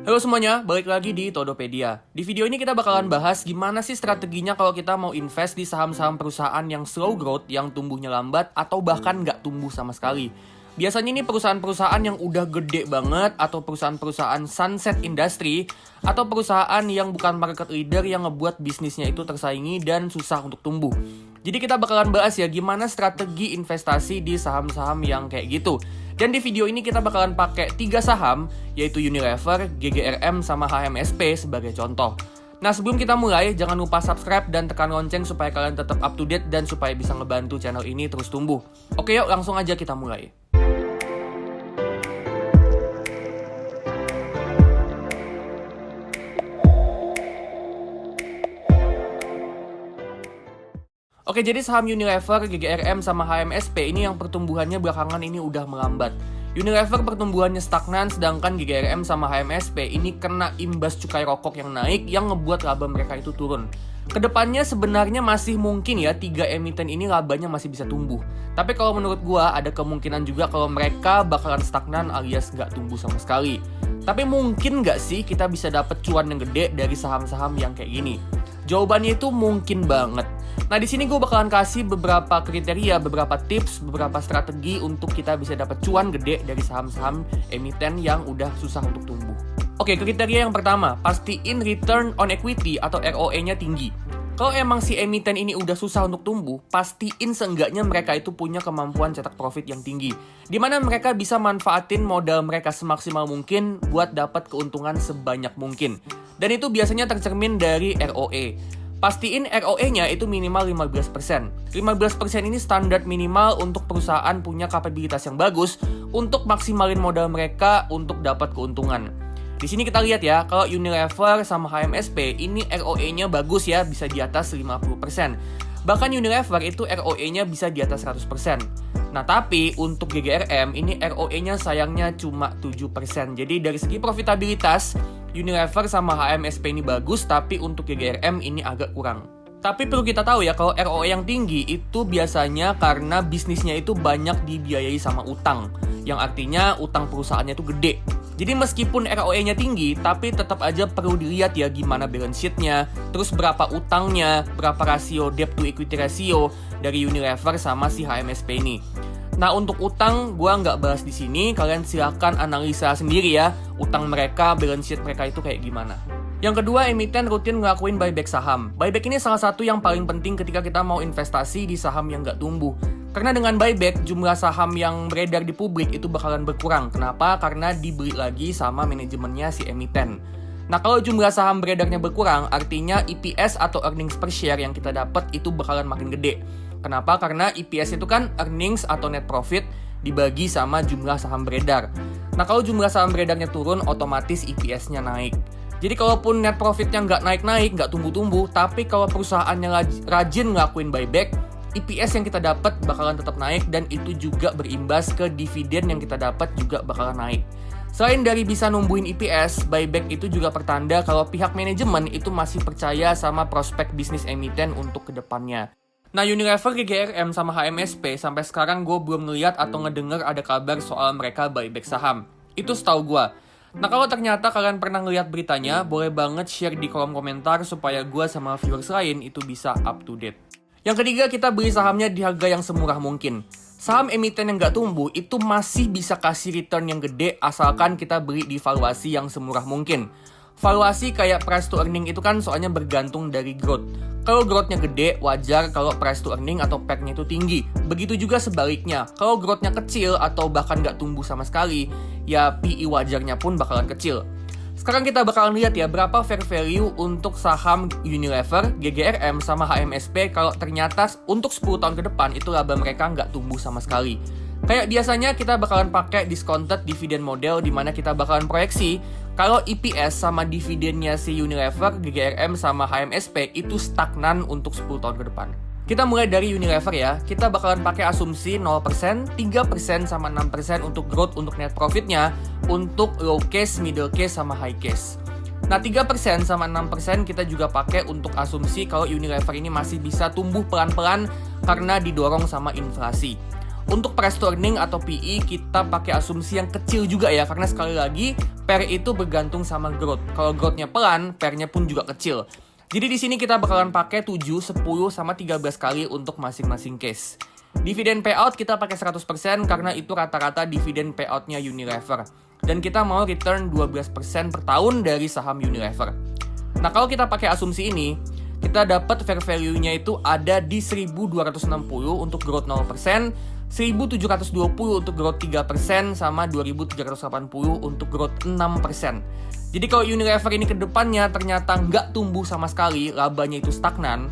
Halo semuanya, balik lagi di Todopedia. Di video ini kita bakalan bahas gimana sih strateginya kalau kita mau invest di saham-saham perusahaan yang slow growth, yang tumbuhnya lambat, atau bahkan nggak tumbuh sama sekali. Biasanya ini perusahaan-perusahaan yang udah gede banget, atau perusahaan-perusahaan sunset industry, atau perusahaan yang bukan market leader yang ngebuat bisnisnya itu tersaingi dan susah untuk tumbuh. Jadi kita bakalan bahas ya gimana strategi investasi di saham-saham yang kayak gitu. Dan di video ini kita bakalan pakai 3 saham, yaitu Unilever, GGRM, sama HMSP sebagai contoh. Nah sebelum kita mulai, jangan lupa subscribe dan tekan lonceng supaya kalian tetap up to date dan supaya bisa ngebantu channel ini terus tumbuh. Oke yuk langsung aja kita mulai. Oke, jadi saham Unilever, GGRM, sama HMSP ini yang pertumbuhannya belakangan ini udah melambat. Unilever pertumbuhannya stagnan, sedangkan GGRM sama HMSP ini kena imbas cukai rokok yang naik yang ngebuat laba mereka itu turun. Kedepannya sebenarnya masih mungkin ya 3 emiten ini labanya masih bisa tumbuh. Tapi kalau menurut gua ada kemungkinan juga kalau mereka bakalan stagnan alias nggak tumbuh sama sekali. Tapi mungkin nggak sih kita bisa dapet cuan yang gede dari saham-saham yang kayak gini? Jawabannya itu mungkin banget. Nah di sini gue bakalan kasih beberapa kriteria, beberapa tips, beberapa strategi untuk kita bisa dapat cuan gede dari saham-saham emiten yang udah susah untuk tumbuh. Oke, kriteria yang pertama, pastiin return on equity atau ROE-nya tinggi. Kalau emang si emiten ini udah susah untuk tumbuh, pastiin seenggaknya mereka itu punya kemampuan cetak profit yang tinggi. Dimana mereka bisa manfaatin modal mereka semaksimal mungkin buat dapat keuntungan sebanyak mungkin. Dan itu biasanya tercermin dari ROE. Pastiin ROE-nya itu minimal 15%. 15% ini standar minimal untuk perusahaan punya kapabilitas yang bagus untuk maksimalin modal mereka untuk dapat keuntungan. Di sini kita lihat ya, kalau Unilever sama HMSP ini ROE-nya bagus ya, bisa di atas 50%. Bahkan Unilever itu ROE-nya bisa di atas 100%. Nah tapi untuk GGRM ini ROE-nya sayangnya cuma 7%. Jadi dari segi profitabilitas Unilever sama HMSP ini bagus, tapi untuk GGRM ini agak kurang. Tapi perlu kita tahu ya, kalau ROE yang tinggi itu biasanya karena bisnisnya itu banyak dibiayai sama utang. Yang artinya utang perusahaannya itu gede. Jadi meskipun ROE-nya tinggi, tapi tetap aja perlu dilihat ya gimana balance sheet-nya, terus berapa utangnya, berapa rasio debt to equity ratio dari Unilever sama si HMSP ini. Nah untuk utang gue nggak bahas di sini, kalian silahkan analisa sendiri ya utang mereka, balance sheet mereka itu kayak gimana. Yang kedua, emiten rutin ngelakuin buyback saham. Buyback ini salah satu yang paling penting ketika kita mau investasi di saham yang nggak tumbuh. Karena dengan buyback, jumlah saham yang beredar di publik itu bakalan berkurang. Kenapa? Karena dibeli lagi sama manajemennya si emiten. Nah kalau jumlah saham beredarnya berkurang, artinya EPS atau earnings per share yang kita dapat itu bakalan makin gede. Kenapa? Karena EPS itu kan earnings atau net profit dibagi sama jumlah saham beredar. Nah kalau jumlah saham beredarnya turun, otomatis EPS-nya naik. Jadi kalaupun net profitnya nggak naik-naik, nggak tumbuh-tumbuh, tapi kalau perusahaannya rajin ngelakuin buyback, EPS yang kita dapat bakalan tetap naik dan itu juga berimbas ke dividen yang kita dapat juga bakalan naik. Selain dari bisa numbuhin EPS, buyback itu juga pertanda kalau pihak manajemen itu masih percaya sama prospek bisnis emiten untuk kedepannya. Nah Unilever, GGRM, sama HMSP sampai sekarang gue belum ngeliat atau ngedenger ada kabar soal mereka buyback saham. Itu setahu gue. Nah kalau ternyata kalian pernah ngeliat beritanya, boleh banget share di kolom komentar supaya gue sama viewers lain itu bisa up to date. Yang ketiga, kita beli sahamnya di harga yang semurah mungkin. Saham emiten yang nggak tumbuh itu masih bisa kasih return yang gede asalkan kita beli di valuasi yang semurah mungkin. Valuasi kayak price to earning itu kan soalnya bergantung dari growth. Kalau growth-nya gede, wajar kalau price to earning atau PEG-nya itu tinggi. Begitu juga sebaliknya, kalau growth-nya kecil atau bahkan nggak tumbuh sama sekali, ya PE wajarnya pun bakalan kecil. Sekarang kita bakalan lihat ya berapa fair value untuk saham Unilever, GGRM, sama HMSP kalau ternyata untuk 10 tahun ke depan itu laba mereka nggak tumbuh sama sekali. Kayak biasanya kita bakalan pakai discounted dividend model di mana kita bakalan proyeksi kalau EPS sama dividennya si Unilever, GGRM, sama HMSP itu stagnan untuk 10 tahun ke depan. Kita mulai dari Unilever ya, kita bakalan pakai asumsi 0%, 3%, sama 6% untuk growth untuk net profitnya, untuk low case, middle case, sama high case. Nah 3% sama 6% kita juga pakai untuk asumsi kalau Unilever ini masih bisa tumbuh pelan-pelan karena didorong sama inflasi. Untuk price to earning atau PE kita pakai asumsi yang kecil juga ya, karena sekali lagi PER itu bergantung sama growth. Kalau growth-nya pelan, PER-nya pun juga kecil. Jadi di sini kita bakalan pakai 7, 10, sama 13 kali untuk masing-masing case. Dividen payout kita pakai 100% karena itu rata-rata dividen payout-nya Unilever. Dan kita mau return 12% per tahun dari saham Unilever. Nah, kalau kita pakai asumsi ini, kita dapat fair value-nya itu ada di 1.260 untuk growth 0%, 1.720 untuk growth 3%, sama 2.380 untuk growth 6%. Jadi kalau Unilever ini ke depannya ternyata nggak tumbuh sama sekali, labanya itu stagnan,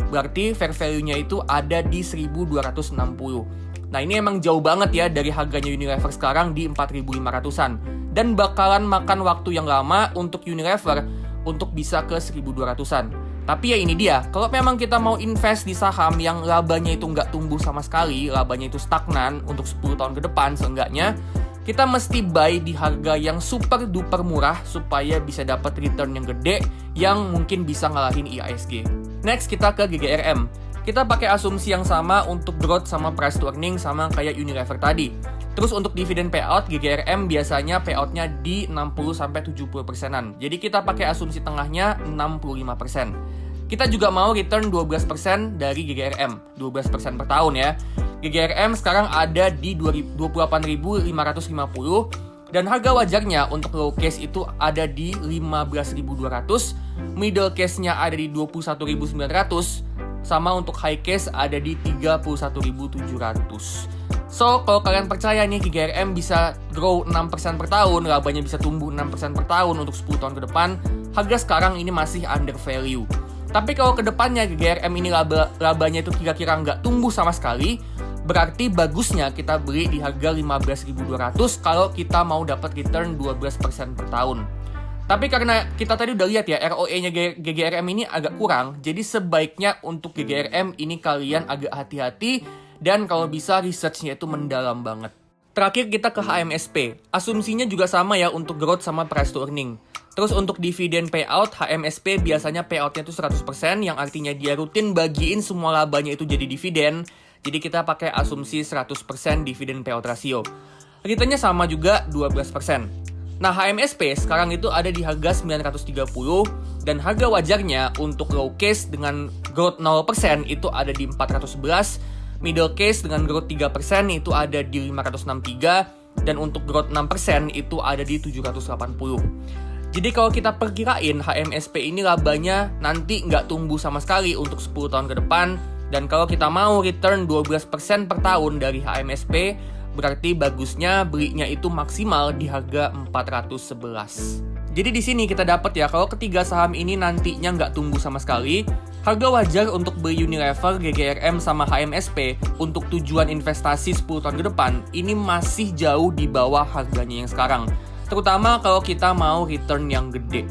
berarti fair value-nya itu ada di 1.260. Nah, ini emang jauh banget ya dari harganya Unilever sekarang di 4.500-an. Dan bakalan makan waktu yang lama untuk Unilever untuk bisa ke 1.200-an. Tapi ya ini dia, kalau memang kita mau invest di saham yang labanya itu nggak tumbuh sama sekali, labanya itu stagnan untuk 10 tahun ke depan seenggaknya, kita mesti buy di harga yang super duper murah supaya bisa dapat return yang gede yang mungkin bisa ngalahin IHSG. Next, kita ke GGRM. Kita pakai asumsi yang sama untuk growth sama price to earning sama kayak Unilever tadi. Terus untuk dividen payout, GGRM biasanya payoutnya di 60-70%-an. Jadi kita pakai asumsi tengahnya 65%. Kita juga mau return 12% dari GGRM, 12% per tahun ya. GGRM sekarang ada di 28.550 dan harga wajarnya untuk low case itu ada di 15.200, middle case-nya ada di 21.900, sama untuk high case ada di 31.700. So, kalau kalian percaya nih GGRM bisa grow 6% per tahun, labanya bisa tumbuh 6% per tahun untuk 10 tahun ke depan, harga sekarang ini masih under value. Tapi kalau ke depannya GGRM ini labanya itu kira-kira nggak tumbuh sama sekali, berarti bagusnya kita beli di harga 15.200 kalau kita mau dapat return 12% per tahun. Tapi karena kita tadi udah lihat ya, ROE-nya GGRM ini agak kurang, jadi sebaiknya untuk GGRM ini kalian agak hati-hati dan kalau bisa research-nya itu mendalam banget. Terakhir kita ke HMSP. Asumsinya juga sama ya untuk growth sama price to earning. Terus untuk dividen payout, HMSP biasanya payout-nya itu 100%, yang artinya dia rutin bagiin semua labanya itu jadi dividen. Jadi kita pakai asumsi 100% dividen payout ratio. Return-nya sama juga 12%. Nah, HMSP sekarang itu ada di harga 930 dan harga wajarnya untuk low case dengan growth 0% itu ada di 411, middle case dengan growth 3% itu ada di 563 dan untuk growth 6% itu ada di 780. Jadi kalau kita perkirain HMSP ini labanya nanti nggak tumbuh sama sekali untuk 10 tahun ke depan, dan kalau kita mau return 12% per tahun dari HMSP, berarti bagusnya belinya itu maksimal di harga 411. Jadi di sini kita dapat ya, kalau ketiga saham ini nantinya nggak tumbuh sama sekali, harga wajar untuk beli Unilever, GGRM, sama HMSP untuk tujuan investasi 10 tahun ke depan ini masih jauh di bawah harganya yang sekarang. Terutama kalau kita mau return yang gede.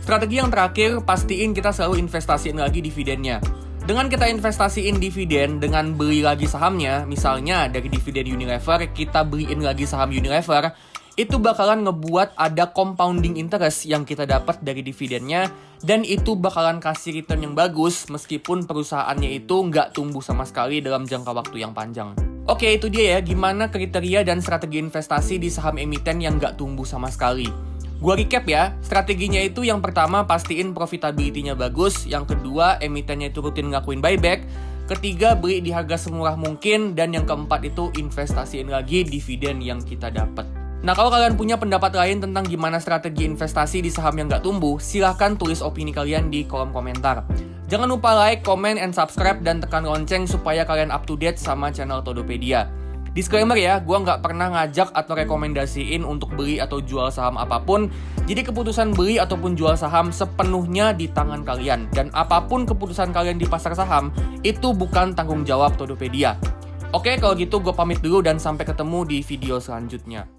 Strategi yang terakhir, pastiin kita selalu investasiin lagi dividennya. Dengan kita investasiin dividen dengan beli lagi sahamnya, misalnya dari dividen Unilever, kita beliin lagi saham Unilever, itu bakalan ngebuat ada compounding interest yang kita dapat dari dividennya, dan itu bakalan kasih return yang bagus meskipun perusahaannya itu nggak tumbuh sama sekali dalam jangka waktu yang panjang. Oke, itu dia ya, gimana kriteria dan strategi investasi di saham emiten yang nggak tumbuh sama sekali. Gua recap ya, strateginya itu yang pertama pastiin profitability-nya bagus, yang kedua emitennya itu rutin ngakuin buyback, ketiga beli di harga semurah mungkin, dan yang keempat itu investasiin lagi dividen yang kita dapat. Nah, kalau kalian punya pendapat lain tentang gimana strategi investasi di saham yang nggak tumbuh, silahkan tulis opini kalian di kolom komentar. Jangan lupa like, comment, and subscribe, dan tekan lonceng supaya kalian up to date sama channel Todopedia. Disclaimer ya, gue nggak pernah ngajak atau rekomendasiin untuk beli atau jual saham apapun. Jadi keputusan beli ataupun jual saham sepenuhnya di tangan kalian. Dan apapun keputusan kalian di pasar saham, itu bukan tanggung jawab Todopedia. Oke, kalau gitu gue pamit dulu dan sampai ketemu di video selanjutnya.